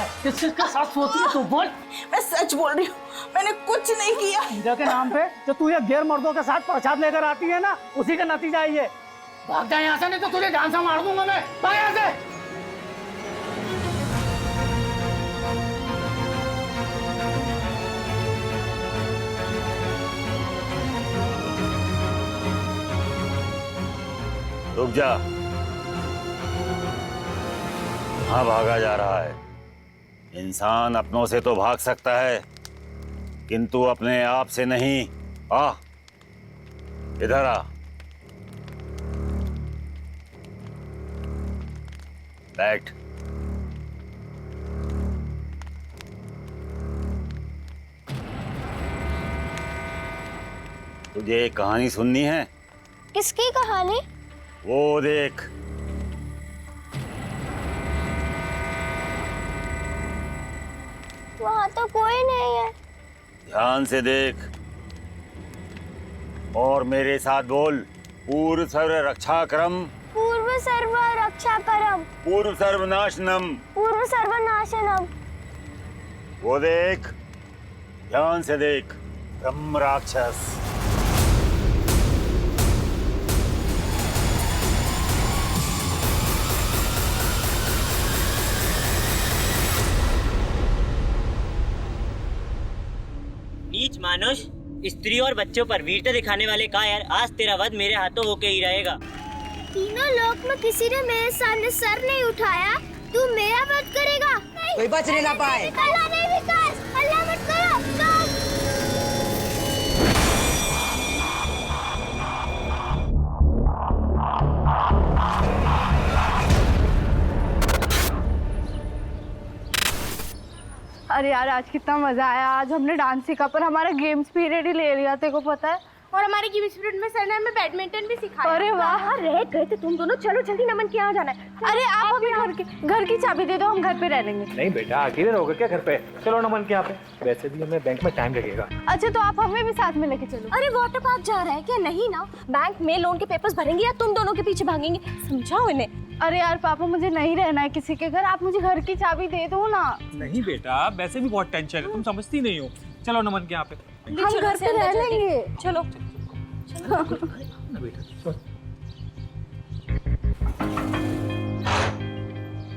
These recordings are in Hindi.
है? किसके साथ सोती है तू? बोल। मैं सच बोल रही हूँ, मैंने कुछ नहीं किया। पूजा के नाम पे जो तू ये गैर मर्दों के साथ प्रसाद लेकर आती है ना, उसी का नतीजा है ये। भाग जा यहाँ से, नहीं तो तुझे जान से मार दूंगा मैं। भाग यहाँ से। रुक जा। कहाँ भागा जा रहा है? इंसान अपनों से तो भाग सकता है, किंतु अपने आप से नहीं। आ, इधर आ। बैठ। तुझे एक कहानी सुननी है? किसकी कहानी? वो देख। वहाँ तो कोई नहीं है। ध्यान से देख और मेरे साथ बोल। पूर्व सर्व रक्षा क्रम, पूर्व सर्व रक्षा परम, पूर्व सर्वनाशनम। पूर्व सर्वनाशनम। वो देख, ध्यान से देख। ब्रह्म राक्षस। नीच मानुष स्त्री और बच्चों पर वीरता दिखाने वाले कायर, आज तेरा वध मेरे हाथों होके ही रहेगा। तीनों लोक में किसी ने मेरे सामने सर नहीं उठाया, तू मेरा वध करेगा? नहीं। कोई बचने ना पाए। अल्लाह नहीं विकास, अल्लाह मत करो। अरे यार आज कितना मजा आया। आज हमने डांस सीखा पर हमारा गेम्स पीरियड ही ले लिया, तेरे को पता है। और हमारे गेम्स पीरियड में सर ने हमें बैडमिंटन भी सिखाया। अरे वाह, रह गए थे तुम दोनों। चलो जल्दी, नमन के यहाँ जाना है। अरे आप हमें घर की चाबी दे दो, हम घर पे रह लेंगे। नहीं बेटा, अकेले रहोगे क्या घर पे? चलो नमन के यहाँ पे। वैसे भी हमें बैंक में टाइम लगेगा। अच्छा तो आप हमें भी साथ में लेके चलो। अरे वाटर पार्क जा रहा है क्या? नहीं ना, बैंक में लोन के पेपर्स भरेंगे या तुम दोनों के पीछे भागेंगे? समझाओ इन्हें। अरे यार पापा, मुझे नहीं रहना है किसी के घर, आप मुझे घर की चाबी दे दो ना। नहीं बेटा, वैसे भी बहुत टेंशन है, तुम समझती नहीं हो। चलो नमन के यहाँ पे। हम घर पे रह लेंगे। चलो।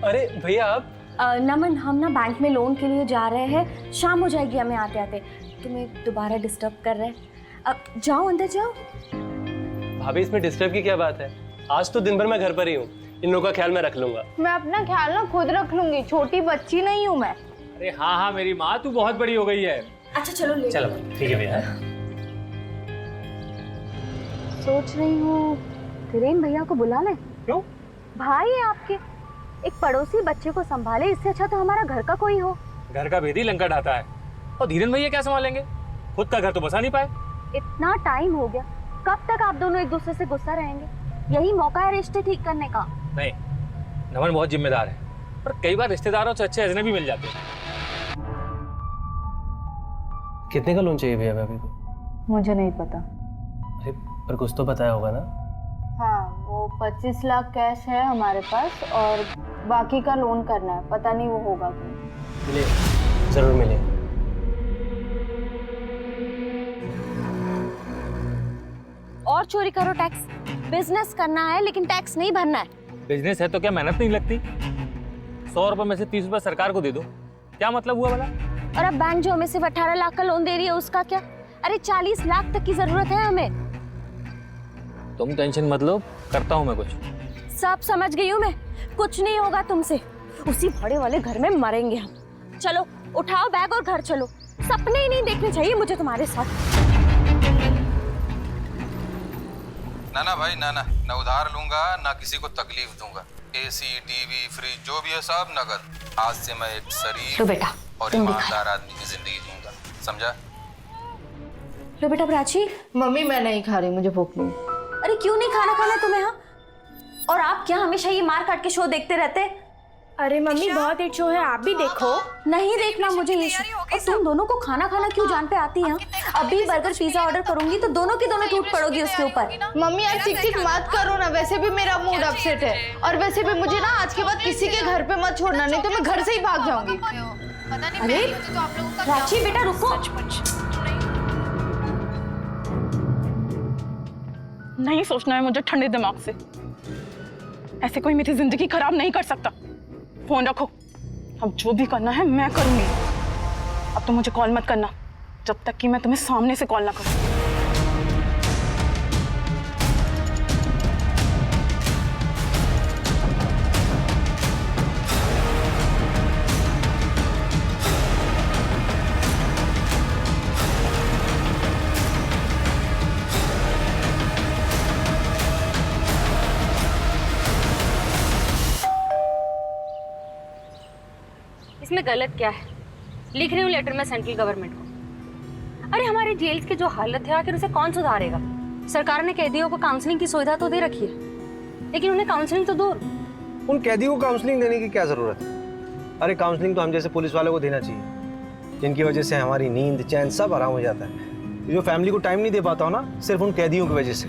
अरे भैया आप नमन, हम ना बैंक में लोन के लिए जा रहे हैं, शाम हो जाएगी हमें आते आते। तुम्हें दोबारा डिस्टर्ब कर रहे हैं। अब जाओ, अंदर जाओ। भाभी, इसमें डिस्टर्ब की क्या बात है? आज तो दिन भर मैं घर पर ही हूँ, इन लोगों का ख्याल मैं रख लूंगा। मैं अपना ख्याल ना खुद रख लूंगी, छोटी बच्ची नहीं हूँ मैं। अरे हाँ हाँ मेरी माँ, तू बहुत बड़ी हो गई है। अच्छा चलो ले। चलो ठीक है भैया। सोच रही हूँ वीरेन भैया को बुला लें। क्यों? भाई है आपके, एक पड़ोसी बच्चे को संभाले, इससे अच्छा तो हमारा घर का कोई हो। घर का भेदी लंका ढाता है, और धीरेन भैया क्या संभालेंगे? खुद का घर तो बसा नहीं पाए। इतना टाइम हो गया, कब तक आप दोनों एक दूसरे से गुस्सा रहेंगे? यही मौका है रिश्ते ठीक करने का। नहीं, नमन बहुत जिम्मेदार है, पर कई बार रिश्तेदारों से अच्छे अजनबी मिल जाते हैं। कितने का लोन चाहिए भैया भाभी को? मुझे नहीं पता। अरे पर कुछ तो बताया होगा ना? हाँ, वो 25 लाख कैश है हमारे पास और बाकी का लोन करना है, पता नहीं वो होगा कि। मिले, जरूर मिले। और चोरी करो टैक्स, बिजनेस करना है लेकिन टैक्स नहीं भरना है। बिजनेस है तो क्या मेहनत नहीं लगती? 100 रुपए में से 30 रुपए सरकार को दे दो, क्या मतलब हुआ भला? और अब बैंक जो हमें सिर्फ 18 लाख का लोन दे रही है, उसका क्या? अरे 40 लाख तक की जरूरत है हमें। तुम टेंशन मत लो, करता हूँ मैं कुछ। सब समझ गई हूँ मैं, कुछ नहीं होगा तुमसे। उसी भाड़े वाले घर में मरेंगे हम। चलो उठाओ बैग और घर चलो। सपने ही नहीं देखने चाहिए मुझे तुम्हारे साथ। ना ना भाई, ना ना, ना उधार लूंगा ना किसी को तकलीफ दूंगा। एसी, टीवी, फ्रिज जो भी है सब नगद। आज से मैं एक शरीफ लो बेटा, और ईमानदार आदमी की जिंदगी जीऊंगा, समझा? लो बेटा प्राची। मम्मी मैं नहीं खा रही, मुझे भूख नहीं। अरे क्यों नहीं खाना खाना तुम्हें? हाँ, और आप क्या हमेशा ये मार काट के शो देखते रहते? अरे मम्मी बहुत हिट शो है, आप भी देखो। नहीं देखना मुझे ये शो। और तुम दोनों को खाना खाना क्यों जान पे आती हैं? अभी बर्गर पिज्जा ऑर्डर करूंगी तो दोनों की दोनों टूट पड़ोगी उसके ऊपर। मम्मी यार चिक चिक मत करो ना, वैसे भी मेरा मूड अपसेट है और वैसे भी मुझे ना आज के बाद किसी के घर पे मत छोड़ना, नहीं तो मैं घर से ही भाग जाऊंगी। अरे प्राची बेटा रुको। नहीं सोचना है मुझे ठंडे दिमाग से, ऐसे कोई मेरी जिंदगी खराब नहीं कर सकता। फोन रखो, अब जो भी करना है मैं करूंगी। अब तो मुझे कॉल मत करना जब तक कि मैं तुम्हें सामने से कॉल ना करूं। इसमें गलत क्या है? लिख रही हूँ लेटर में सेंट्रल गवर्नमेंट को। अरे हमारे जेल्स की जो हालत है आखिर उसे कौन सुधारेगा? सरकार ने कैदियों को काउंसलिंग की सुविधा तो दे रखी है, लेकिन उन्हें काउंसलिंग तो दो। उन कैदियों को काउंसलिंग देने की क्या जरूरत है? अरे काउंसलिंग तो हम जैसे पुलिस वालों को देना चाहिए, जिनकी वजह से हमारी नींद चैन सब आराम हो जाता है। जो फैमिली को टाइम नहीं दे पाता हो ना, सिर्फ उन कैदियों की वजह से।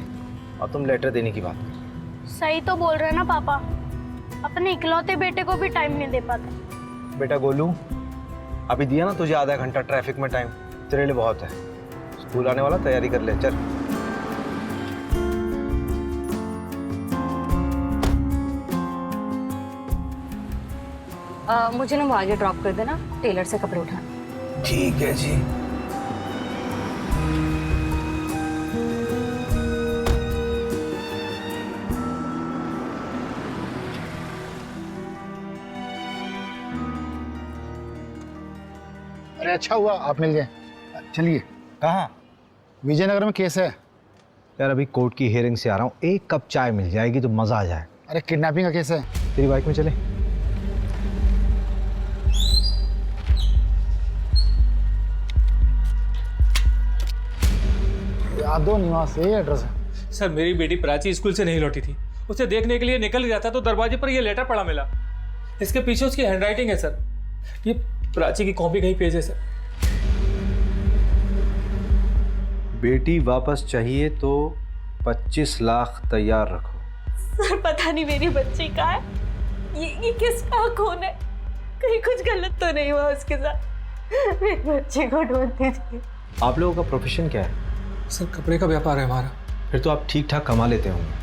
और तुम लेटर देने की बात कर। सही तो बोल रहे हैं ना पापा, अपने इकलौते बेटे को भी टाइम नहीं दे पाते। बेटा गोलू, अभी दिया ना तुझे आधा घंटा ट्रैफिक में टाइम, तेरे लिए बहुत है। स्कूल आने वाला, तैयारी कर ले, चल। मुझे ना वो आगे ड्रॉप कर देना, टेलर से कपड़े उठाना। ठीक है जी। अरे अच्छा हुआ आप मिल गए। चलिए। कहाँ? विजयनगर में केस है यार, अभी कोर्ट की हियरिंग से आ रहा हूँ, एक कप चाय मिल जाएगी तो मजा आ जाए। अरे किडनैपिंग का केस है। तेरी बाइक में चले। यादव निवास, यही एड्रेस है। सर मेरी बेटी प्राची स्कूल से नहीं लौटी थी, उसे देखने के लिए निकल गया था तो दरवाजे पर ये लेटर पड़ा मिला। इसके पीछे उसकी हैंडराइटिंग है सर, ये प्राची की कॉपी कहीं पेज है सर। बेटी वापस चाहिए तो 25 लाख तैयार रखो। सर पता नहीं मेरी बच्ची कहाँ है, ये किसका खून है? कहीं कुछ गलत तो नहीं हुआ उसके साथ? मेरी बच्ची को ढूंढती थी। आप लोगों का प्रोफेशन क्या है? सर कपड़े का व्यापार है हमारा। फिर तो आप ठीक ठाक कमा लेते होंगे।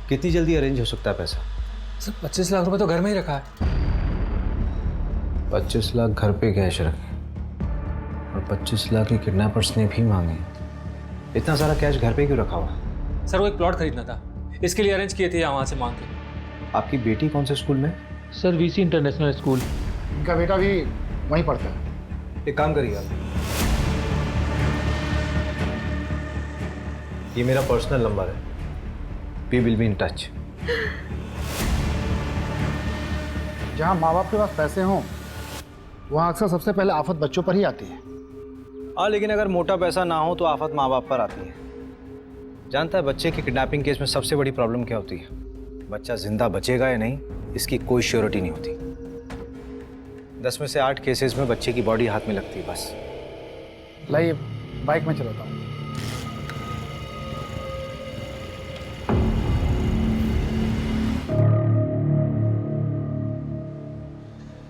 कितनी जल्दी अरेंज हो सकता है पैसा? सर 25 लाख रुपए तो घर में ही रखा है। 25 लाख घर पे कैश रखे और 25 लाख के किडनैपर्स ने भी मांगे। इतना सारा कैश घर पे क्यों रखा हुआ? सर वो एक प्लॉट खरीदना था, इसके लिए अरेंज किए थे यहाँ से मांग के। आपकी बेटी कौन से स्कूल में? Sir VC international school. इनका बेटा भी वहीं पढ़ता है। एक काम करिए आप, ये मेरा पर्सनल नंबर है, we will be in touch. जहाँ माँ बाप के पास पैसे हों वहाँ अक्सर सबसे पहले आफत बच्चों पर ही आती है। हाँ, लेकिन अगर मोटा पैसा ना हो तो आफत माँ बाप पर आती है। जानता है बच्चे की किडनैपिंग केस में सबसे बड़ी प्रॉब्लम क्या होती है? बच्चा जिंदा बचेगा या नहीं, इसकी कोई श्योरिटी नहीं होती। 10 में से 8 केसेस में बच्चे की बॉडी हाथ में लगती है बस। लाइए बाइक में चलाता हूँ।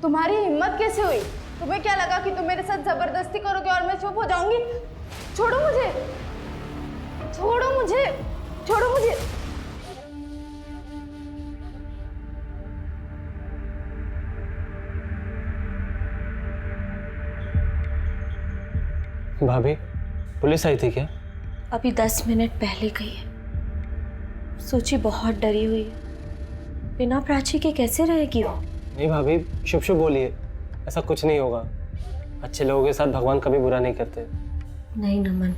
तुम्हारी हिम्मत कैसे हुई? तुम्हें क्या लगा कि तुम मेरे साथ जबरदस्ती करोगे और मैं चुप हो जाऊंगी? छोड़ो मुझे, छोड़ो मुझे, छोड़ो मुझे। भाभी, पुलिस आई थी क्या? अभी 10 मिनट पहले गई है। सोची बहुत डरी हुई है, बिना प्राची के कैसे रहेगी वो? नहीं भाभी, शुभ शुभ बोलिए, ऐसा कुछ नहीं होगा। अच्छे लोगों के साथ भगवान कभी बुरा नहीं करते। नहीं नमन,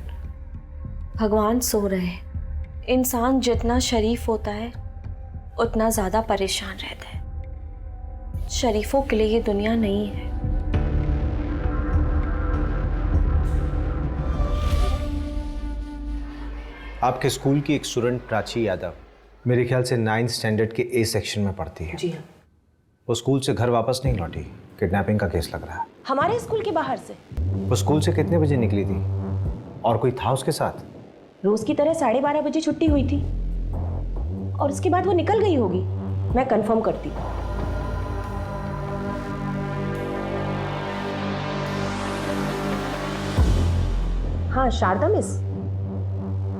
भगवान सो रहे। इंसान जितना शरीफ होता है उतना ज्यादा परेशान रहता है। शरीफों के लिए ये दुनिया नहीं है। आपके स्कूल की एक स्टूडेंट प्राची यादव मेरे ख्याल से 9th स्टैंडर्ड के ए सेक्शन में पढ़ती है। जी हाँ। वो स्कूल से घर वापस नहीं लौटी, किडनैपिंग का केस लग रहा है। हमारे स्कूल के बाहर से? वो स्कूल से कितने बजे निकली थी और कोई था उसके साथ? रोज की तरह 12:30 बजे छुट्टी हुई थी और उसके बाद वो निकल गई होगी। मैं कंफर्म करती। हाँ शारदा मिस,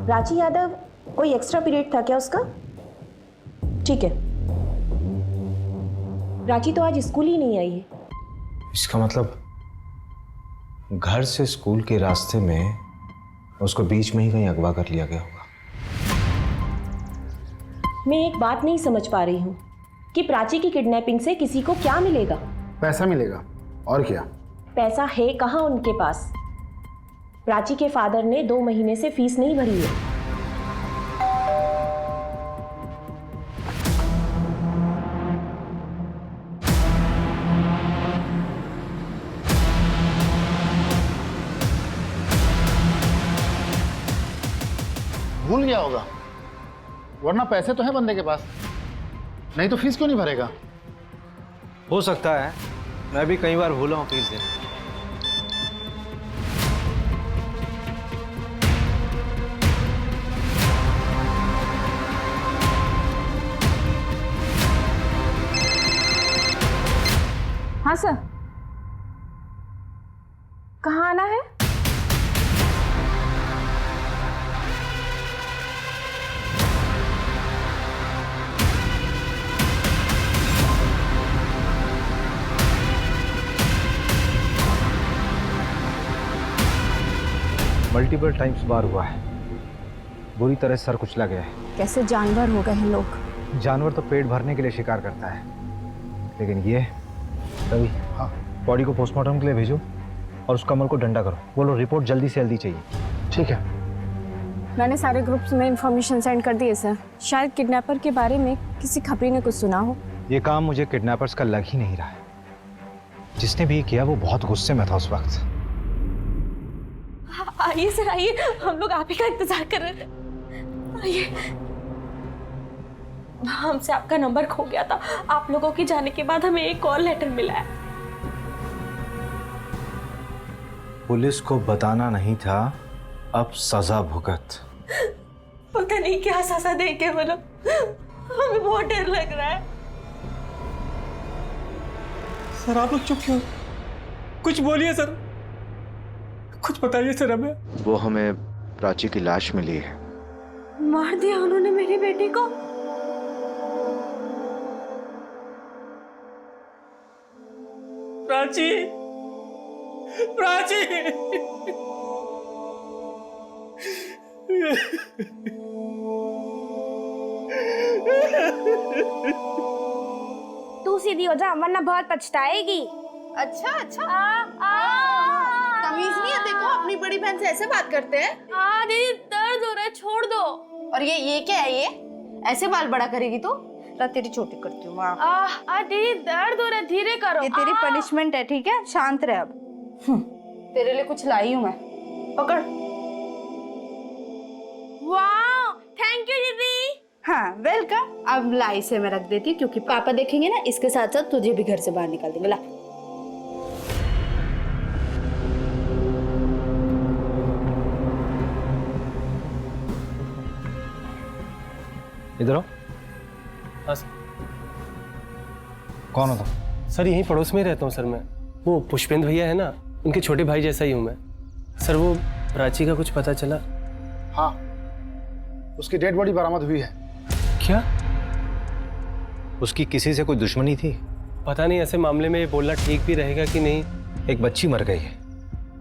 प्राची यादव कोई एक्स्ट्रा पीरियड था क्या उसका? ठीक है। प्राची तो आज स्कूल ही नहीं आई है। इसका मतलब घर से स्कूल के रास्ते में उसको बीच में ही कहीं अगवा कर लिया गया होगा। मैं एक बात नहीं समझ पा रही हूँ कि प्राची की किडनैपिंग से किसी को क्या मिलेगा? पैसा मिलेगा, और क्या? पैसा है कहाँ उनके पास? प्राची के फादर ने 2 महीने से फीस नहीं भरी है। भूल गया होगा, वरना पैसे तो हैं बंदे के पास, नहीं तो फीस क्यों नहीं भरेगा? हो सकता है, मैं भी कई बार भूला हूँ फीस देना। हाँ सर, कहाँ आना है? मल्टीपल टाइम्स बार हुआ है, बुरी तरह सर कुचला गया है। कैसे जानवर हो गए हैं लोग। जानवर तो पेट भरने के लिए शिकार करता है, लेकिन ये रवि, हाँ, बॉडी को पोस्टमार्टम के लिए भेजो और उस कमल को डंडा करो। बोलो रिपोर्ट जल्दी से जल्दी चाहिए। ठीक है। मैंने सारे ग्रुप्स में इंफॉर्मेशन सेंड कर दी है सर। शायद किडनैपर के बारे में किसी खबरी ने कुछ सुना हो। ये काम मुझे किडनैपर्स का लग ही नहीं रहा है। जिसने भी किया वो बहुत गुस्से में था उस वक्त। आइए सर, आइए, हम लोग आप ही का इंतजार कर रहे थे। आइए। हमसे आपका नंबर खो गया था। आप लोगों के जाने के बाद हमें एक कॉल लेटर मिला है। पुलिस को बताना नहीं था, अब सजा भुगत। पता नहीं क्या सजा देंगे वो लोग, हमें बहुत डर लग रहा है। सर आप लोग चुप क्यों? कुछ बोलिए सर, कुछ बताइए सर हमें। वो हमें प्राची की लाश मिली है। मार दिया उन्होंने मेरी बेटी को। प्राची, प्राची। तू सीधी हो जा वरना बहुत पछताएगी। अच्छा अच्छा, तमीज नहीं है, देखो अपनी बड़ी बहन से ऐसे बात करते हैं। दीदी दर्द हो रहा है, छोड़ दो। और ये क्या है? ये ऐसे बाल बड़ा करेगी तो? तेरी छोटी करती हूँ। दीदी दर्द हो रहा है, धीरे करो। ये तेरी पनिशमेंट है, ठीक है? शांत रह अब। तेरे लिए कुछ लाई हूँ मैं, पकड़। वाह, थैंक यू दीदी। हाँ वेलकम। अब लाई से मैं रख देती हूँ क्योंकि पापा देखेंगे ना, इसके साथ साथ तुझे भी घर से बाहर निकाल देंगे। ला। इधर आओ। हाँ सर। कौन हो तुम? सर यहीं पड़ोस में ही रहता हूँ सर मैं। वो पुष्पेंद्र भैया है ना, उनके छोटे भाई जैसा ही हूँ मैं। सर वो प्राची का कुछ पता चला? हाँ, उसकी डेड बॉडी बरामद हुई है। क्या? उसकी किसी से कोई दुश्मनी थी? पता नहीं, ऐसे मामले में ये बोलना ठीक भी रहेगा कि नहीं। एक बच्ची मर गई है,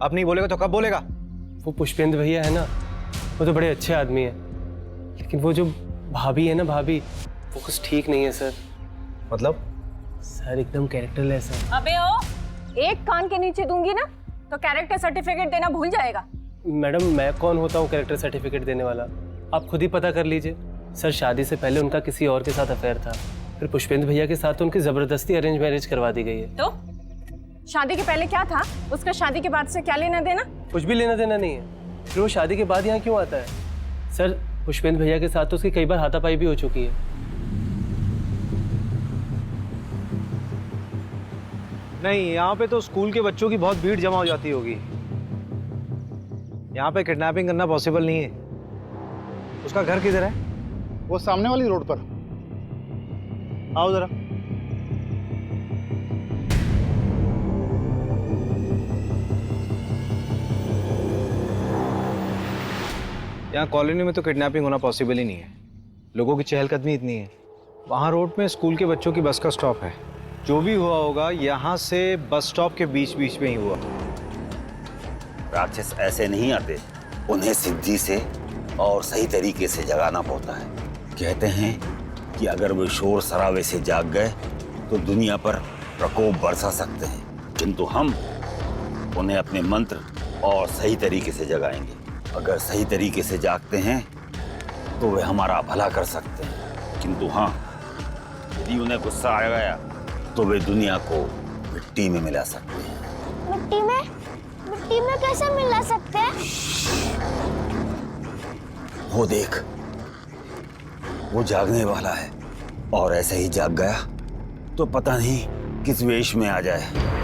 अब नहीं बोलेगा तो कब बोलेगा? वो पुष्पेंद्र भैया है ना, वो तो बड़े अच्छे आदमी है, लेकिन वो जो भाभी है ना, भाभी, वो कुछ ठीक नहीं है सर। मतलब? सर एकदम कैरेक्टरलेस है। अबे ओ, एक कान के नीचे दूंगी ना तो कैरेक्टर सर्टिफिकेट देना भूल जाएगा। मैडम मैं कौन होता हूँ कैरेक्टर सर्टिफिकेट देने वाला? आप खुद ही पता कर लीजिए। सर शादी से पहले उनका किसी और के साथ अफेयर था, फिर पुष्पेंद्र भैया के साथ उनकी जबरदस्ती अरेंज मैरिज करवा दी गई है। तो शादी के पहले क्या था, उसका शादी के बाद से क्या लेना देना? कुछ भी लेना देना नहीं है। फिर वो शादी के बाद यहाँ क्यों आता है? सर पुष्पेंद्र भैया के साथ तो उसकी कई बार हाथापाई भी हो चुकी है। नहीं, यहाँ पे तो स्कूल के बच्चों की बहुत भीड़ जमा हो जाती होगी। यहाँ पे किडनैपिंग करना पॉसिबल नहीं है। उसका घर किधर है? वो सामने वाली रोड पर। आओ जरा। यहाँ कॉलोनी में तो किडनैपिंग होना पॉसिबल ही नहीं है। लोगों की चहलकदमी इतनी है। वहाँ रोड में स्कूल के बच्चों की बस का स्टॉप है। जो भी हुआ होगा यहाँ से बस स्टॉप के बीच बीच में ही हुआ। राक्षस ऐसे नहीं आते, उन्हें सिद्धि से और सही तरीके से जगाना पड़ता है। कहते हैं कि अगर वो शोर शराबे से जाग गए तो दुनिया पर प्रकोप बरसा सकते हैं, किंतु हम उन्हें अपने मंत्र और सही तरीके से जगाएंगे। अगर सही तरीके से जागते हैं तो वे हमारा भला कर सकते हैं, किंतु हाँ, यदि उन्हें गुस्सा आ गया तो वे दुनिया को मिट्टी में मिला सकते हैं। मिट्टी में? मिट्टी में कैसे मिला सकते हैं? वो देख, वो जागने वाला है, और ऐसे ही जाग गया तो पता नहीं किस वेश में आ जाए।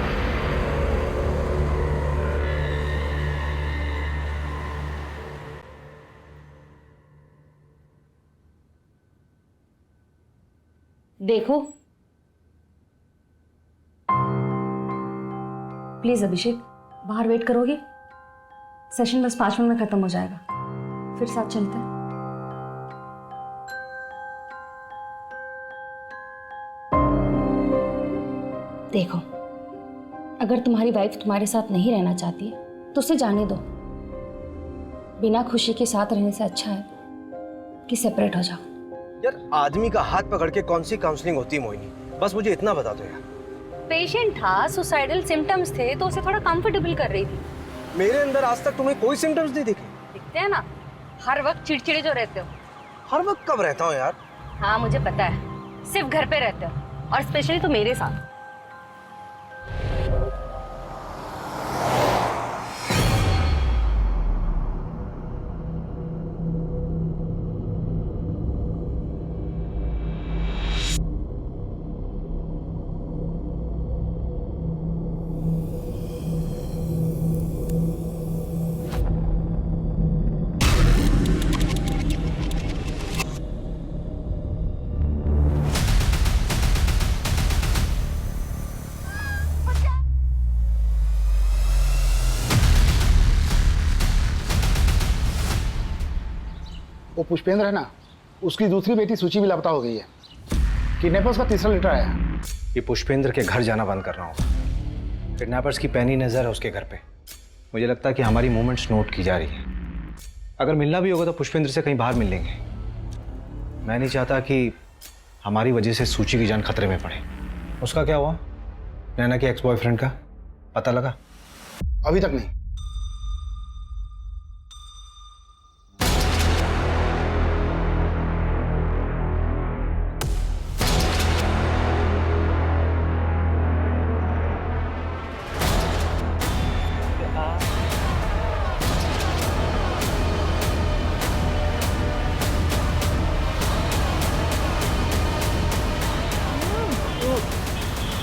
देखो प्लीज अभिषेक, बाहर वेट करोगे? सेशन बस 5 मिनट में खत्म हो जाएगा, फिर साथ चलते हैं। देखो, अगर तुम्हारी वाइफ तुम्हारे साथ नहीं रहना चाहती है तो उसे जाने दो। बिना खुशी के साथ रहने से अच्छा है कि सेपरेट हो जाओ। यार, आदमी का हाथ पकड़ के कौन सी काउंसलिंग होती है मोहिनी? बस मुझे इतना बता दो यार। पेशेंट था, सुसाइडल सिम्टम्स थे, तो उसे थोड़ा कंफर्टेबल कर रही थी। मेरे अंदर आज तक तुम्हें कोई सिम्टम्स नहीं दिखे? दिखते हैं ना, हर वक्त चिड़चिड़े जो रहते हो। हर वक्त कब रहता हूँ यार? हाँ मुझे पता है, सिर्फ घर पे रहते हो, और स्पेशली तो मेरे साथ। वो पुष्पेंद्र है ना, उसकी दूसरी बेटी सूची भी लापता हो गई है। किडनैपर्स का तीसरा लेटर आया है। ये पुष्पेंद्र के घर जाना बंद करना होगा। किडनैपर्स की पैनी नजर है उसके घर पे। मुझे लगता है कि हमारी मूवमेंट्स नोट की जा रही है। अगर मिलना भी होगा तो पुष्पेंद्र से कहीं बाहर मिल लेंगे। मैं नहीं चाहता कि हमारी वजह से सूची की जान खतरे में पड़े। उसका क्या हुआ? नैना के एक्स बॉयफ्रेंड का पता लगा? अभी तक नहीं।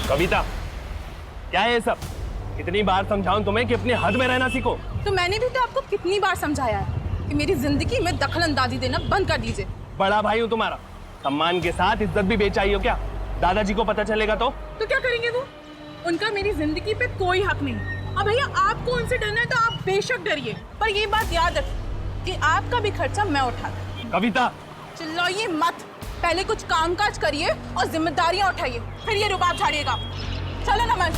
कविता, क्या है ये सब? कितनी बार समझाऊं तुम्हें कि अपनी हद में रहना सीखो। तो मैंने भी तो आपको कितनी बार समझाया है कि मेरी जिंदगी में दखल अंदाजी देना बंद कर दीजिए। बड़ा भाई हूँ तुम्हारा, सम्मान के साथ इज्जत भी बेचाई हो क्या? दादाजी को पता चलेगा तो क्या करेंगे वो? उनका मेरी जिंदगी पे कोई हक नहीं। अब भैया आपको उनसे डरना है तो आप बेशक डरिए, पर ये बात याद रखिए कि आपका भी खर्चा मैं उठाता। कविता, चिल्लाइए मत, पहले कुछ कामकाज करिए और जिम्मेदारियां उठाइए, फिर ये रुबाब झाड़िएगा। चलो नमन।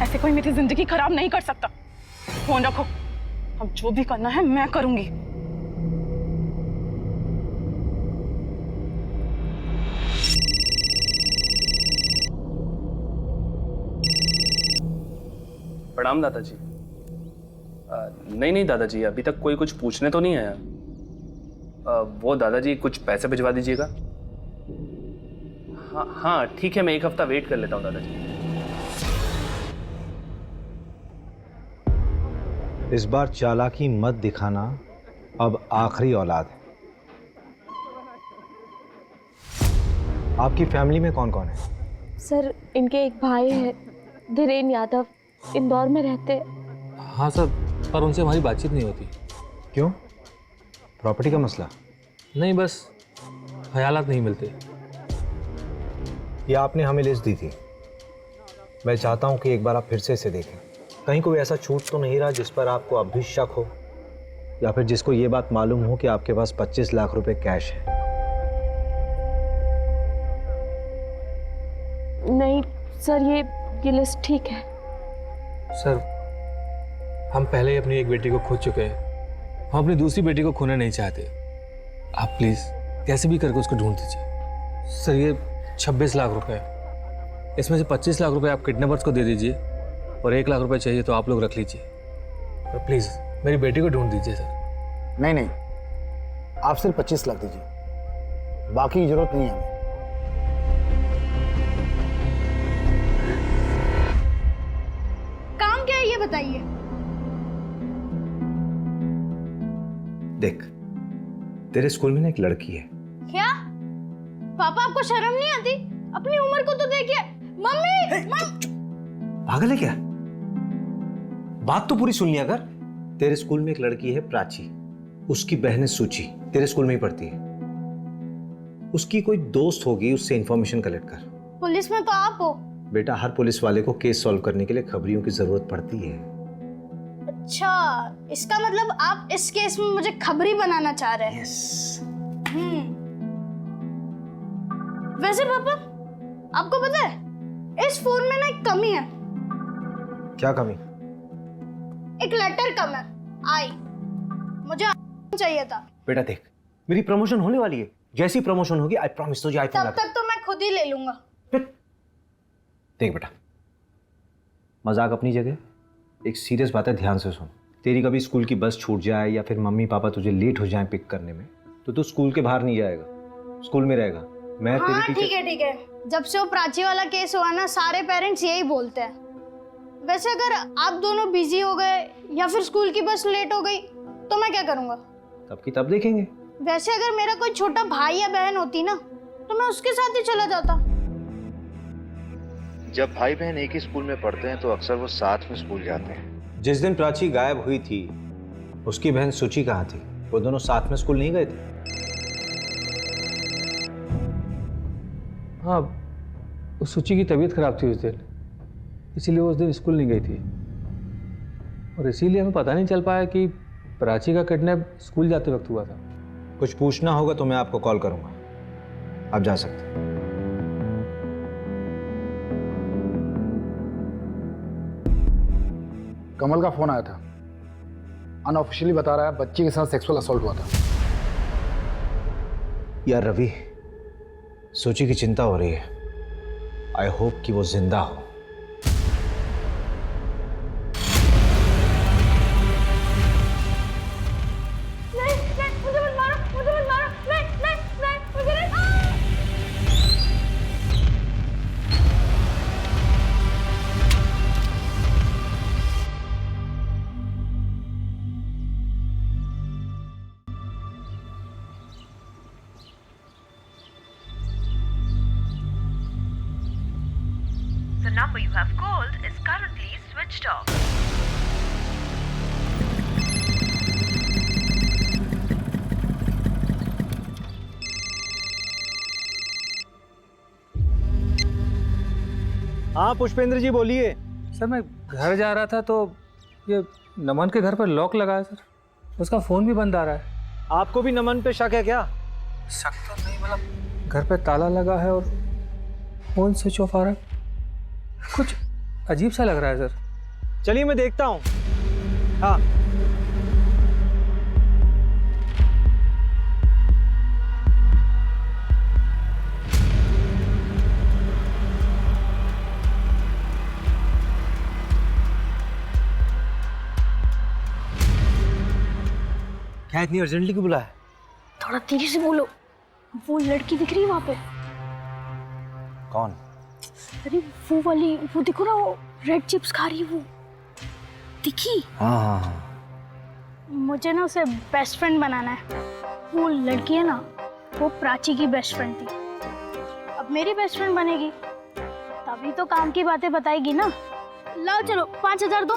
ऐसे कोई मेरी जिंदगी खराब नहीं कर सकता। फोन रखो, अब जो भी करना है मैं करूंगी। प्रणाम दादाजी। नहीं दादाजी, अभी तक कोई कुछ पूछने तो नहीं आया। वो दादाजी कुछ पैसे भिजवा दीजिएगा। हाँ ठीक है, मैं 1 हफ्ता वेट कर लेता हूँ दादाजी। इस बार चालाकी मत दिखाना अब आखिरी औलाद है। आपकी फैमिली में कौन कौन है? सर इनके एक भाई है, धीरेन यादव, इंदौर में रहते हैं। हाँ सर, पर उनसे हमारी बातचीत नहीं होती। क्यों? प्रॉपर्टी का मसला? नहीं, बस ख्यालात नहीं मिलते। ये आपने हमें लिस्ट दी थी, मैं चाहता हूं कि एक बार आप फिर से इसे देखें। कहीं कोई ऐसा छूट तो नहीं रहा जिस पर आपको अब भी शक हो, या फिर जिसको ये बात मालूम हो कि आपके पास 25 लाख रुपए कैश है? नहीं सर, ये लिस्ट ठीक है। सर, हम पहले ही अपनी एक बेटी को खो चुके हैं, हम अपनी दूसरी बेटी को खोना नहीं चाहते। आप प्लीज़ कैसे भी करके उसको ढूंढ दीजिए। सर, ये 26 लाख रुपए है, इसमें से 25 लाख रुपए आप किडनैपर्स को दे दीजिए और 1 लाख रुपए चाहिए तो आप लोग रख लीजिए। तो प्लीज़ मेरी बेटी को ढूंढ दीजिए सर। नहीं नहीं, आप सिर्फ 25 लाख दीजिए, बाकी की जरूरत नहीं है हमें। काम क्या है ये बताइए। देख, तेरे स्कूल में ना एक लड़की है। क्या पापा, आपको शर्म नहीं आती? अपनी उम्र को तो देखिए। मम्मी पागल है क्या? बात तो पूरी सुन लिया कर। तेरे स्कूल में एक लड़की है प्राची, उसकी बहन है सूची, तेरे स्कूल में ही पढ़ती है। उसकी कोई दोस्त होगी, उससे इंफॉर्मेशन कलेक्ट कर। पुलिस में तो आप हो। बेटा, हर पुलिस वाले को केस सॉल्व करने के लिए खबरियों की जरूरत पड़ती है। अच्छा, इसका मतलब आप इस केस में मुझे खबरी बनाना चाह रहे हैं। वैसे पापा, आपको पता है इस फोन में ना एक कमी है। क्या कमी? एक लेटर कम है। आई मुझे चाहिए था। बेटा देख, मेरी प्रमोशन होने वाली है, जैसी प्रमोशन होगी आई प्रॉमिस तुझे आईफोन तब तक तो मैं खुद ही ले लूंगा। देख बेटा, मजाक अपनी जगह, एक सीरियस बात है, ध्यान से सुन। तेरी कभी स्कूल की बस छूट जाए या फिर मम्मी पापा तुझे लेट हो जाए पिक करने में, तो तू स्कूल के बाहर नहीं जाएगा, स्कूल में रहेगा। मैं हाँ, तेरी ठीक है। जब से वो प्राची वाला केस हुआ ना, सारे पेरेंट्स यही बोलते हैं। वैसे अगर आप दोनों बिजी हो गए या फिर स्कूल की बस लेट हो गई तो मैं क्या करूंगा? तब की तब देखेंगे। वैसे अगर मेरा कोई छोटा भाई या बहन होती ना, तो मैं उसके साथ ही चला जाता। जब भाई बहन एक ही स्कूल में पढ़ते हैं तो अक्सर वो साथ में स्कूल जाते हैं। जिस दिन प्राची गायब हुई थी, उसकी बहन सुची कहाँ थी? वो दोनों साथ में स्कूल नहीं गए थे? हाँ, उस सूची की तबीयत खराब थी उस दिन, इसीलिए वो उस दिन स्कूल नहीं गई थी, और इसीलिए हमें पता नहीं चल पाया कि प्राची का किडनैप स्कूल जाते वक्त हुआ था। कुछ पूछना होगा तो मैं आपको कॉल करूंगा, आप जा सकते हैं। कमल का फोन आया था, अनऑफिशियली बता रहा है बच्ची के साथ सेक्सुअल असॉल्ट हुआ था। यार रवि, सोची की चिंता हो रही है। आई होप कि वो जिंदा हो। मुझे मत मारो, नहीं, मुझे नहीं। The number you have called is currently switched off. हाँ पुष्पेंद्र जी बोलिए। सर, मैं घर जा रहा था तो ये नमन के घर पर लॉक लगा है सर, उसका फ़ोन भी बंद आ रहा है। आपको भी नमन पे शक है क्या? शक तो नहीं, मतलब घर पे ताला लगा है और फ़ोन स्विच ऑफ आ रहा है, कुछ अजीब सा लग रहा है सर। चलिए मैं देखता हूँ। हाँ क्या इतनी अर्जेंटली क्यों बुलाया? थोड़ा तेजी से बोलो, वो लड़की दिख रही है वहां पे। कौन? अरे वो वाली, वो देखो ना, वो रेड चिप्स खा रही है, वो दिखी? हाँ हाँ हाँ, मुझे ना उसे बेस्ट फ्रेंड बनाना है। वो लड़की है ना, वो प्राची की बेस्ट फ्रेंड थी, अब मेरी बेस्ट फ्रेंड बनेगी, तभी तो काम की बातें बताएगी ना। लाओ चलो 5,000 दो।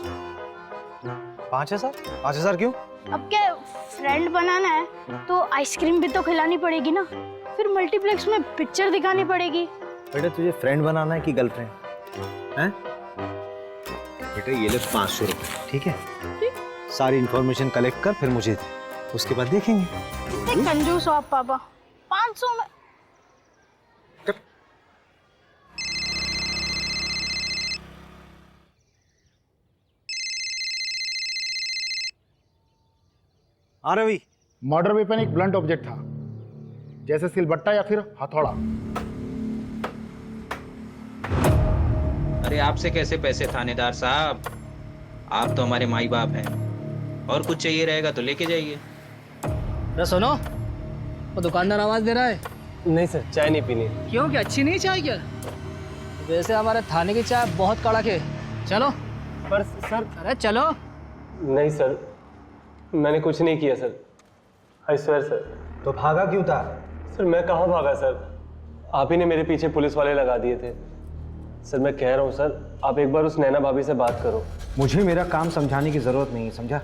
5,000? 5,000 क्यों? अब क्या फ्रेंड बनाना है तो आइसक्रीम भी तो खिलानी पड़ेगी ना, फिर मल्टीप्लेक्स में पिक्चर दिखानी पड़ेगी। बेटा तुझे फ्रेंड बनाना है कि गर्लफ्रेंड हैं? बेटा ये ले 500 रुपए, ठीक है? सारी इंफॉर्मेशन कलेक्ट कर फिर मुझे दे, उसके बाद देखेंगे। कितने कंजूस हो आप पापा, 500 में। हाँ रवि। मर्डर वेपन एक ब्लंट ऑब्जेक्ट था, जैसे सिलबट्टा या फिर हथौड़ा। अरे आपसे कैसे पैसे थानेदार साहब, आप तो हमारे माई बाप हैं, और कुछ चाहिए रहेगा तो लेके जाइए। अरे सुनो, वो दुकानदार आवाज दे रहा है। नहीं सर, चाय नहीं पीनी। क्यों, क्या अच्छी नहीं चाय क्या? वैसे हमारे थाने की चाय बहुत कड़क है, चलो। पर सर। अरे चलो। नहीं सर, मैंने कुछ नहीं किया सर, आई स्वेयर सर। तो भागा क्यों था? सर मैं कहाँ भागा सर, आप ही ने मेरे पीछे पुलिस वाले लगा दिए थे। सर मैं कह रहा हूँ सर, आप एक बार उस नैना भाभी से बात करो। मुझे मेरा काम समझाने की जरूरत नहीं है, समझा?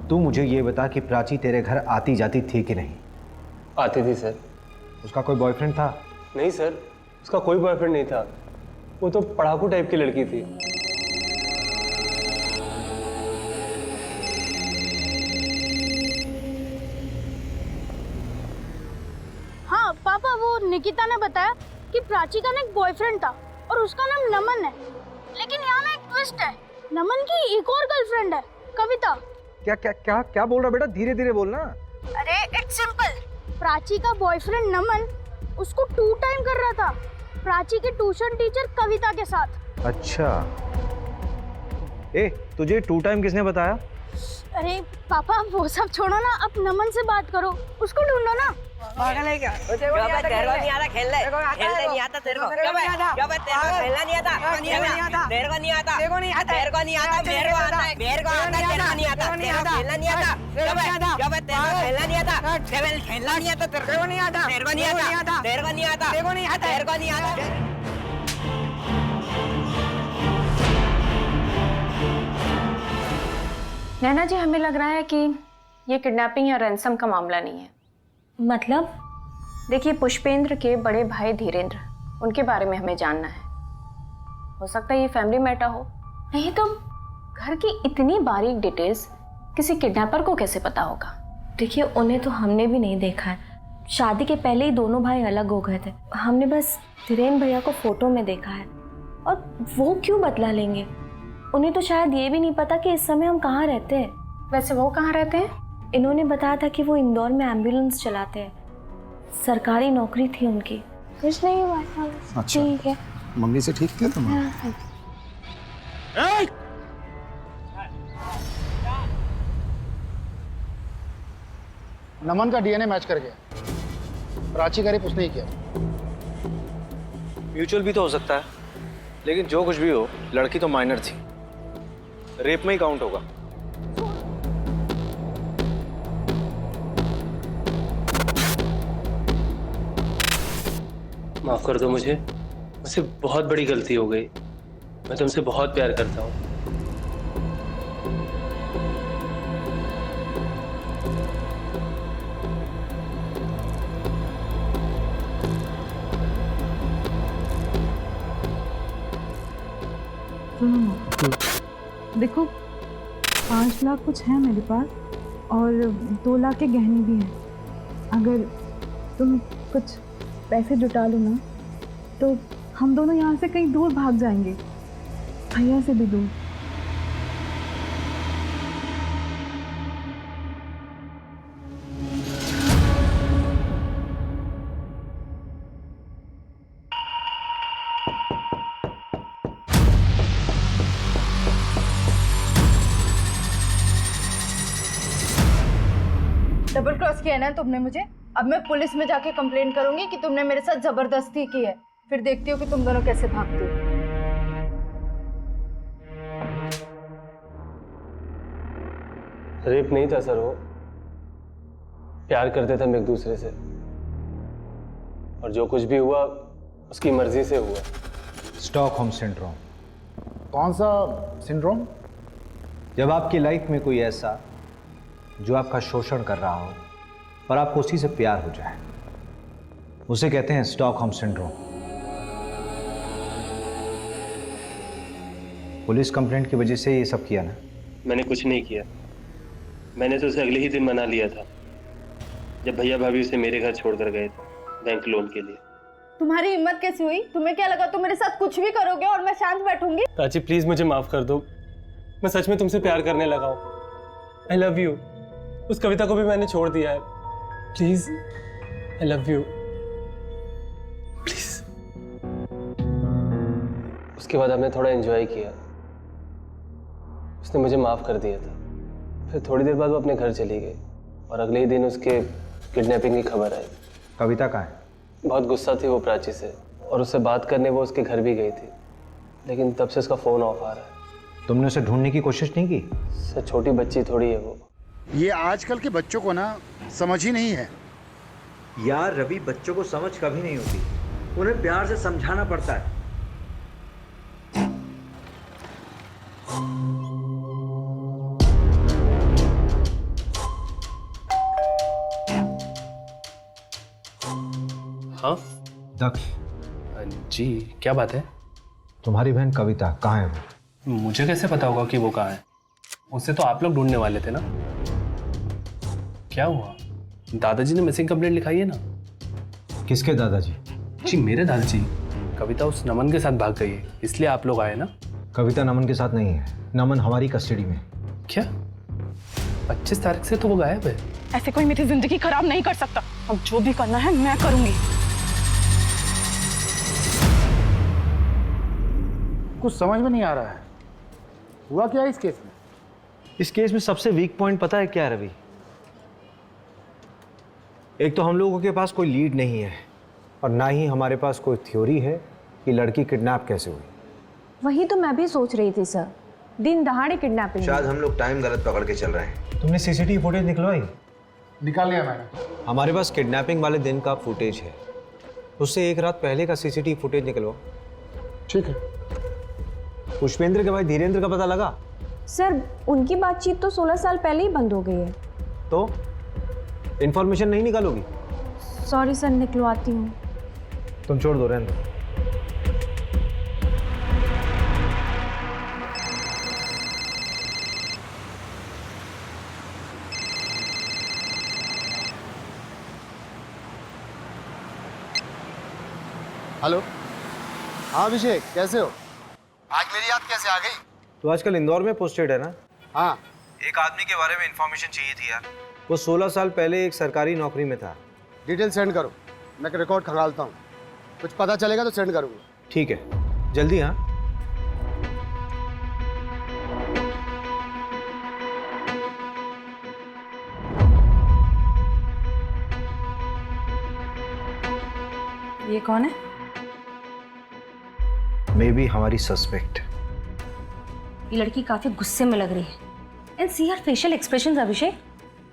तू मुझे ये बता कि प्राची तेरे घर आती जाती थी कि नहीं? आती थी सर। उसका कोई बॉयफ्रेंड था? नहीं सर, उसका कोई बॉयफ्रेंड नहीं था, वो तो पढ़ाकू टाइप की लड़की थी। हाँ पापा, वो निकिता ने बताया कि प्राची का ना एक बॉयफ्रेंड था और उसका नाम नमन है, लेकिन यहाँ ना एक ट्विस्ट है, नमन की एक और गर्लफ्रेंड है, कविता। क्या क्या क्या क्या बोल रहा बेटा, धीरे धीरे बोलना। अरे इट्स सिंपल, प्राची का बॉयफ्रेंड नमन उसको 2 टाइम कर रहा था, प्राची के ट्यूशन टीचर कविता के साथ। अच्छा, ए तुझे 2 टाइम किसने बताया? अरे पापा वो सब छोड़ो ना, अब नमन से बात करो, उसको ढूंढो ना। पागल है क्या? तेरे को नहीं आता खेलने, खेलने नहीं आता तेरे को। तेरे को खेलना नहीं आता, तेरे को नहीं आता, तेरे को नहीं आता, तेरे को नहीं आता, मेरे को आता है, मेरे को आता है, तेरे को नहीं आता, तेरे को खेलना नहीं आता, तेरे को खेलना नहीं आता, तेरे को खेलना नहीं आता, तेरे को नहीं आता, तेरे को नहीं आता, तेरे को नहीं आता, तेरे को नहीं आता, तेरे को नहीं आता। नैना जी, हमें लग रहा है कि ये किडनैपिंग या रैंसम का मामला नहीं है। मतलब? देखिए, पुष्पेंद्र के बड़े भाई धीरेंद्र, उनके बारे में हमें जानना है। हो सकता है ये फैमिली मैटर हो, नहीं तो घर की इतनी बारीक डिटेल्स किसी किडनैपर को कैसे पता होगा? देखिए, उन्हें तो हमने भी नहीं देखा है, शादी के पहले ही दोनों भाई अलग हो गए थे। हमने बस धीरेन्द्र भैया को फोटो में देखा है, और वो क्यों बदला लेंगे? उन्हें तो शायद ये भी नहीं पता कि इस समय हम कहाँ रहते हैं। वैसे वो कहाँ रहते हैं? इन्होंने बताया था कि वो इंदौर में एम्बुलेंस चलाते हैं, सरकारी नौकरी थी उनकी। कुछ नहीं हुआ। अच्छा, ठीक है। मम्मी से ठीक किया तुमने? नमन का डीएनए मैच कर गया, प्राची का रेप उसने ही किया। म्यूचुअल भी तो हो सकता है, लेकिन जो कुछ भी हो, लड़की तो माइनर थी, रेप में ही काउंट होगा। माफ कर दो मुझे, मुझसे बहुत बड़ी गलती हो गई। मैं तुमसे बहुत प्यार करता हूँ। देखो, 5 लाख कुछ है मेरे पास, और 2 लाख के गहने भी हैं। अगर तुम कुछ पैसे जुटा लो ना, तो हम दोनों यहाँ से कहीं दूर भाग जाएंगे, भैया से भी दूर। डबल क्रॉस किया ना तुमने मुझे। अब मैं पुलिस में जाके कंप्लेंट करूंगी कि तुमने मेरे साथ जबरदस्ती की है, फिर देखती हो कि तुम दोनों कैसे भागते हो। रेप नहीं था सर, वो प्यार करते थे हम एक दूसरे से, और जो कुछ भी हुआ उसकी मर्जी से हुआ। Stockholm syndrome. कौन सा सिंड्रोम? जब आपकी लाइफ में कोई ऐसा जो आपका शोषण कर रहा हो और आपको उसी से प्यार हो जाए, उसे कहते हैं स्टॉकहोम सिंड्रोम। पुलिस कंप्लेंट की वजह से ये सब किया ना? मैंने कुछ नहीं किया, मैंने तो उसे अगले ही दिन मना लिया था जब भैया भाभी उसे मेरे घर छोड़कर गए थे बैंक लोन के लिए। तुम्हारी हिम्मत कैसी हुई? तुम्हें क्या लगा तुम मेरे साथ कुछ भी करोगे और मैं शांत बैठूंगी? प्राची प्लीज मुझे माफ कर दो, मैं सच में तुमसे प्यार करने लगा हूँ। I love you. उस कविता को भी मैंने छोड़ दिया है। Please, I love you, please. उसके बाद हमने थोड़ा एंजॉय किया, उसने मुझे माफ कर दिया था। फिर थोड़ी देर बाद वो अपने घर चली गई और अगले ही दिन उसके किडनैपिंग की खबर आई। कविता कहाँ है? बहुत गुस्सा थी वो प्राची से, और उससे बात करने वो उसके घर भी गई थी, लेकिन तब से उसका फ़ोन ऑफ आ रहा है। तुमने उसे ढूंढने की कोशिश नहीं की? सर छोटी बच्ची थोड़ी है वो। ये आजकल के बच्चों को ना समझ ही नहीं है। यार रवि, बच्चों को समझ कभी नहीं होती, उन्हें प्यार से समझाना पड़ता है। हाँ दक्ष जी, क्या बात है? तुम्हारी बहन कविता कहाँ है वो? मुझे कैसे पता होगा कि वो कहाँ है? उसे तो आप लोग ढूंढने वाले थे ना। क्या हुआ? दादाजी ने मिसिंग कंप्लेंट लिखाई है ना। किसके दादाजी? जी मेरे दादाजी। कविता उस नमन के साथ भाग गई है, इसलिए आप लोग आए ना। कविता नमन के साथ नहीं है, नमन हमारी कस्टडी में। क्या? 25 तारीख से तो वो गायब है। ऐसे कोई मेरी जिंदगी खराब नहीं कर सकता। अब जो भी करना है मैं करूंगी। कुछ समझ में नहीं आ रहा है, हुआ क्या है इस केस में? इस केस में सबसे वीक पॉइंट पता है क्या है रवि? एक तो हम लोगों के पास कोई लीड नहीं है, और ना ही हमारे पास कोई थ्योरी है कि लड़की किडनैप कैसे हुई। वही तो मैं भी सोच रही थी सर, दिन दहाड़े किडनैपिंग। शायद हम लोग टाइम गलत पकड़ के चल रहे हैं। तुमने सीसीटीवी फुटेज निकलवाई? निकाल लिया मैंने। हमारे पास किडनैपिंग वाले दिन का फुटेज है, उससे एक रात पहले का सीसीटीवी फुटेज निकलवाओ। ठीक है। पुष्पेंद्र के भाई धीरेंद्र का पता लगा? सर उनकी बातचीत तो 16 साल पहले ही बंद हो गई है। तो इंफॉर्मेशन नहीं निकालोगी? सॉरी सर, निकलवाती हूँ। तुम छोड़ दो, रहने दो। हेलो। हाँ अभिषेक, कैसे हो? आज मेरी याद कैसे आ गई? तो आजकल इंदौर में पोस्टेड है ना? हाँ। एक आदमी के बारे में इंफॉर्मेशन चाहिए थी यार। वो 16 साल पहले एक सरकारी नौकरी में था। डिटेल सेंड करो, मैं रिकॉर्ड खंगालता हूँ। कुछ पता चलेगा तो सेंड करूँगा। ठीक है, जल्दी। हाँ ये कौन है? मे बी हमारी सस्पेक्ट। ये लड़की काफी गुस्से में लग रही है। And see her facial expressions Abhishek,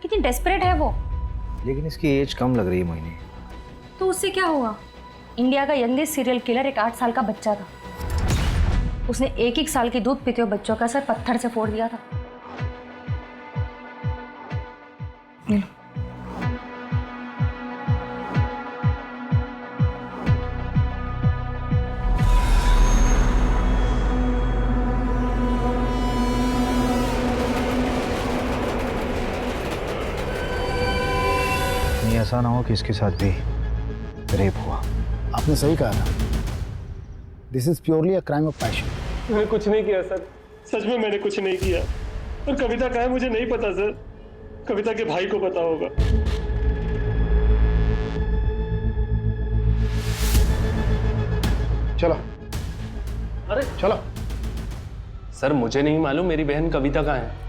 कितनी डेस्परेट है वो। लेकिन इसकी एज कम लग रही है मोहिनी। तो उससे क्या हुआ? इंडिया का यंगेस्ट सीरियल किलर एक 8 साल का बच्चा था। उसने 1-1 साल के दूध पीते हुए बच्चों का सर पत्थर से फोड़ दिया था। ऐसा ना हो कि इसके साथ भी रेप हुआ। आपने सही कहा ना, this is purely a crime of passion. मैंने कुछ नहीं किया सर, सच में मैंने कुछ नहीं किया। और कविता कहाँ है मुझे नहीं पता सर, कविता के भाई को पता होगा। चलो। अरे चलो। सर मुझे नहीं मालूम मेरी बहन कविता कहाँ है।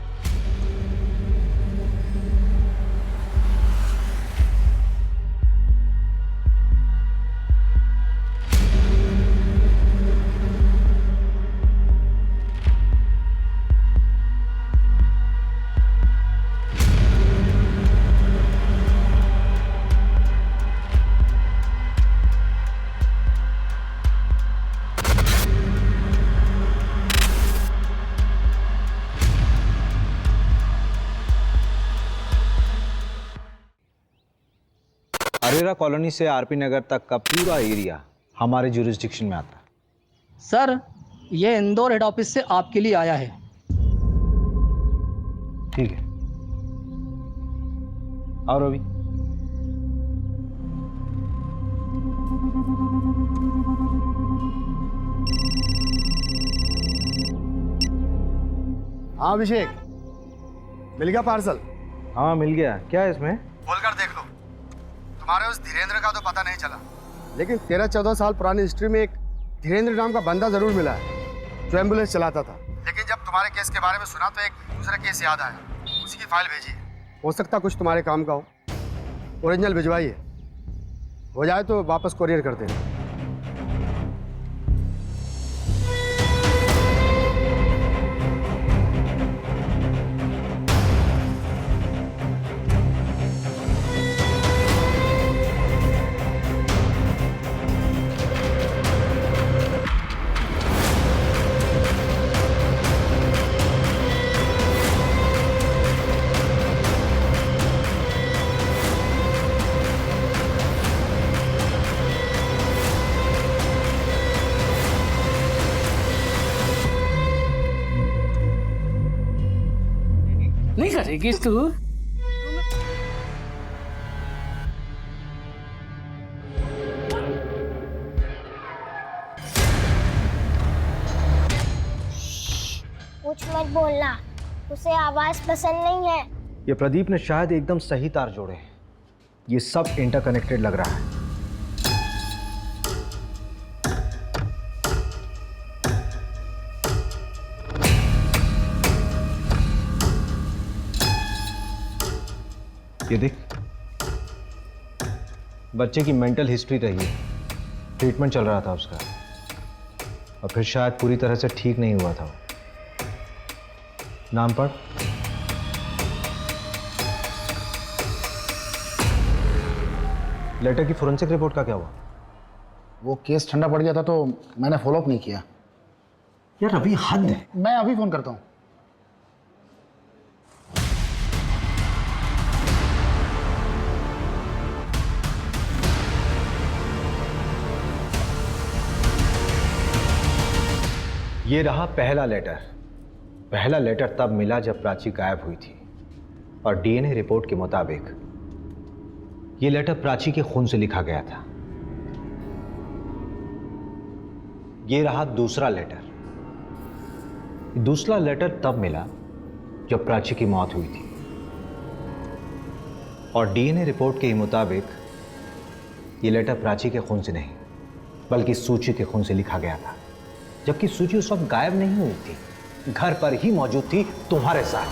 अरेरा कॉलोनी से आरपी नगर तक का पूरा एरिया हमारे जुरिस्डिक्शन में आता है। सर, ये इंदौर हेड ऑफिस से आपके लिए आया है। ठीक है। और अभी हाँ अभिषेक, मिल गया पार्सल? हाँ मिल गया। क्या है इसमें? खोल कर देख लो। तुम्हारे उस धीरेन्द्र का तो पता नहीं चला, लेकिन 13-14 साल पुरानी हिस्ट्री में एक धीरेन्द्र नाम का बंदा जरूर मिला है जो एम्बुलेंस चलाता था। लेकिन जब तुम्हारे केस के बारे में सुना तो एक दूसरा केस याद आया, उसी की फाइल भेजी है। हो सकता कुछ तुम्हारे काम का हो। ओरिजिनल भिजवाइए, हो जाए तो वापस कोरियर कर देना। नहीं करेगी तू? कुछ मत बोलना, उसे आवाज पसंद नहीं है। ये प्रदीप ने शायद एकदम सही तार जोड़े। ये सब इंटरकनेक्टेड लग रहा है। ये देख, बच्चे की मेंटल हिस्ट्री रही है, ट्रीटमेंट चल रहा था उसका, और फिर शायद पूरी तरह से ठीक नहीं हुआ था। नाम पढ़। लेटर की फोरेंसिक रिपोर्ट का क्या हुआ? वो केस ठंडा पड़ गया था तो मैंने फॉलोअप नहीं किया। यार अभी हद है। मैं अभी फोन करता हूँ। ये रहा पहला लेटर। पहला लेटर तब मिला जब प्राची गायब हुई थी, और डीएनए रिपोर्ट के मुताबिक ये लेटर प्राची के खून से लिखा गया था। ये रहा दूसरा लेटर। दूसरा लेटर तब मिला जब प्राची की मौत हुई थी, और डीएनए रिपोर्ट के मुताबिक ये लेटर प्राची के खून से नहीं बल्कि सूची के खून से लिखा गया था, जबकि सूची उस वक्त गायब नहीं हुई थी, घर पर ही मौजूद थी तुम्हारे साथ।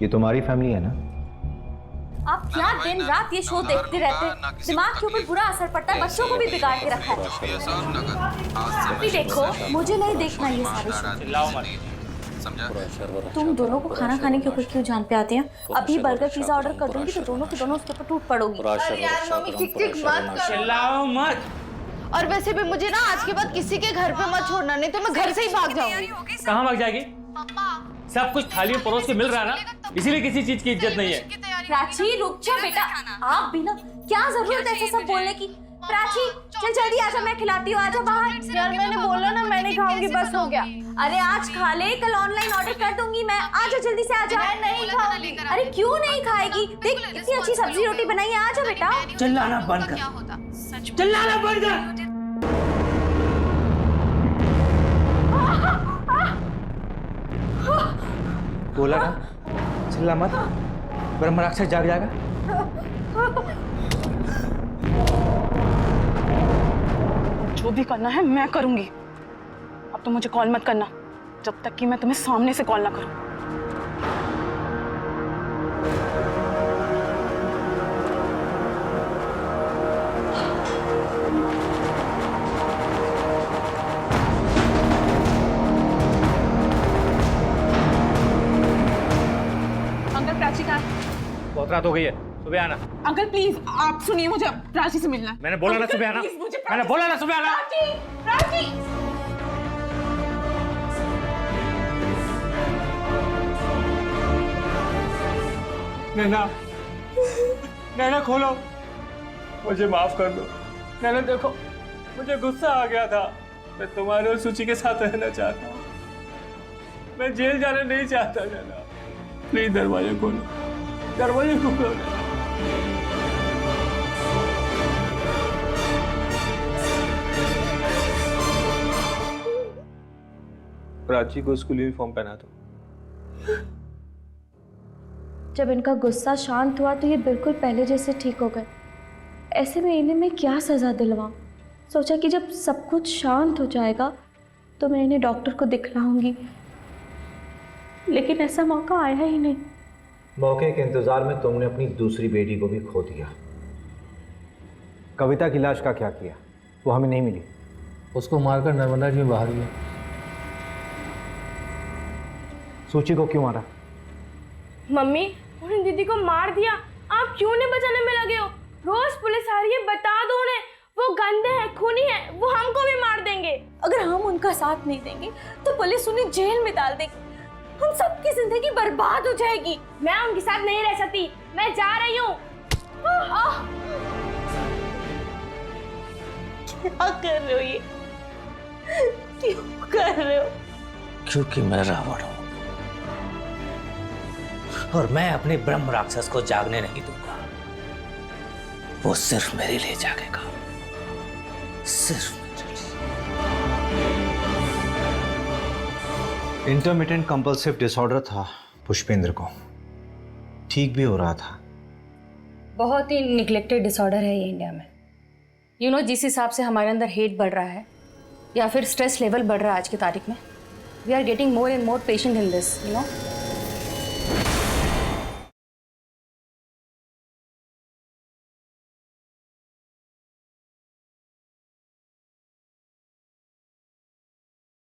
ये तुम्हारी फैमिली है ना? आप क्या दिन रात ये शो देखते रहते हैं? दिमाग के ऊपर बुरा असर पड़ता है, बच्चों को भी बिगाड़ के रखा है। अभी देखो, मुझे नहीं देखना ये सारे शो। तुम दोनों को खाना खाने के ऊपर क्यों जान पे आते हैं? अभी बर्गर पिज्जा ऑर्डर कर दूंगी तो दोनों के दोनों उसके ऊपर टूट पड़ोगी। अरे यार मम्मी, ठीक मत करो। चिल्लाओ मत। और वैसे भी मुझे ना आज के बाद किसी के घर पे मत छोड़ना, नहीं तो मैं घर से ही भाग जाऊंगी। कहाँ भाग जाएगी? सब कुछ थाली में परोस के मिल रहा है ना, इसीलिए किसी चीज की इज्जत नहीं है। प्राची रुक जा बेटा, आप भी ना, क्या जरूरत है ऐसा सब बोलने की? प्राची चल जल्दी आजा, मैं खिलाती हूँ, आजा बाहर। यार मैंने बोला ना मैं नहीं खाऊंगी, बस हो गया। अरे आज खा ले, कल ऑनलाइन ऑर्डर कर दूंगी मैं। आजा जल्दी से आजा। मैं नहीं खाऊंगी। अरे क्यों नहीं खाएगी? देख इतनी अच्छी सब्जी रोटी बनाई है, आजा बेटा। चिल्लाना बंद कर, चिल्लाना बंद कर। बोला ना चिल्ला मत, ब्रह्म राक्षस जाग जाएगा। जो भी करना है मैं करूंगी। अब तो मुझे कॉल मत करना जब तक कि मैं तुम्हें सामने से कॉल ना करूं। अंकल प्राची कहाँ है? बहुत रात हो गई है, सुबह आना। अंकल प्लीज आप सुनिए, मुझे प्राची से मिलना है। मैंने बोला ना सुबह आना, मैंने बोला ना सुबह आना। प्राची नैना, नैना खोलो, मुझे माफ कर दो। नैना देखो, मुझे गुस्सा आ गया था। मैं तुम्हारे और सूची के साथ रहना चाहता हूँ। मैं जेल जाना नहीं चाहता नैना। प्लीज दरवाजा खोलो, दरवाजा खोलो। प्राची को स्कूल यूनिफॉर्म पहना दो। जब इनका गुस्सा शांत हुआ तो ये बिल्कुल पहले जैसे ठीक हो गए। ऐसे में इन्हें मैं क्या सज़ा दिलवाऊं? सोचा कि जब सब कुछ शांत हो जाएगा तो मैं इन्हें डॉक्टर को दिखलाऊंगी, लेकिन ऐसा मौका आया ही नहीं। मौके के इंतजार में तुमने अपनी दूसरी बेटी को भी खो दिया। कविता की लाश का क्या किया? वो हमें नहीं मिली। उसको मारकर नर्मदा जी बाहर गया। सूची को क्यों मारा? मम्मी, उन्हें दीदी को मार दिया। आप क्यों नहीं बचाने में लगे हो? रोज पुलिस आ रही है, बता दो उन्हें। वो गंदे हैं, खूनी हैं, वो हमको भी मार देंगे। अगर हम उनका साथ नहीं देंगे तो पुलिस उन्हें जेल में डाल देगी। हम सबकी जिंदगी बर्बाद हो जाएगी। मैं उनके साथ नहीं रह सकती, मैं जा रही हूँ। क्या कर रहे हो ये? क्यों कर रहे हो? क्योंकि मैं रावण हूं और मैं अपने ब्रह्म राक्षस को जागने नहीं दूंगा। वो सिर्फ मेरे लिए जागेगा, सिर्फ मेरे लिए। इंटरमिटेंट कंपल्सिव डिसऑर्डर था पुष्पेंद्र को, ठीक भी हो रहा था। बहुत ही निग्लेक्टेड डिसऑर्डर है ये इंडिया में। यू नो, जिस हिसाब से हमारे अंदर हेट बढ़ रहा है या फिर स्ट्रेस लेवल बढ़ रहा है आज की तारीख में, we are getting more and more patient in this, you no.